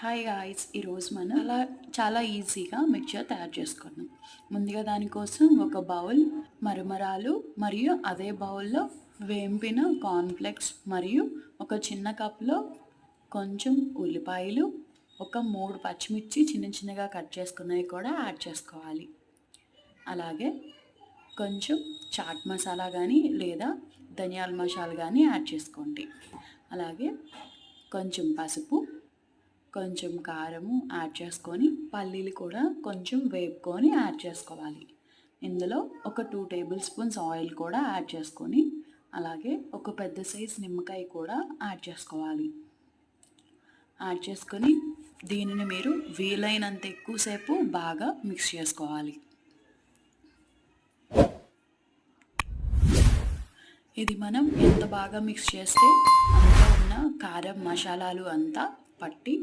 Hi guys, ఈరోజు మనం చాలా ఈజీగా మిక్చర్ తయారు చేసుకున్నాం. ముందుగా దానికోసం ఒక బౌల్ మరమరాలు మరియు అదే బౌల్లో వేంపిన కార్న్ఫ్లెక్స్ మరియు ఒక చిన్న కప్లో కొంచెం ఉల్లిపాయలు, ఒక 3 పచ్చిమిర్చి చిన్న చిన్నగా కట్ చేసుకున్నవి కూడా యాడ్ చేసుకోవాలి. అలాగే కొంచెం చాట్ మసాలా కానీ లేదా ధనియాల మసాలా కానీ యాడ్ చేసుకోండి. అలాగే కొంచెం పసుపు, కొంచెం కారము యాడ్ చేసుకొని పల్లీలు కూడా కొంచెం వేపుకొని యాడ్ చేసుకోవాలి. ఇందులో ఒక 2 టేబుల్ స్పూన్స్ ఆయిల్ కూడా యాడ్ చేసుకొని అలాగే ఒక పెద్ద సైజ్ నిమ్మకాయ కూడా యాడ్ చేసుకోవాలి. యాడ్ చేసుకొని దీనిని మీరు వీలైనంత ఎక్కువసేపు బాగా మిక్స్ చేసుకోవాలి. ఇది మనం ఎంత బాగా మిక్స్ చేస్తే అందులో ఉన్న కారం మసాలాలు అంతా పట్టి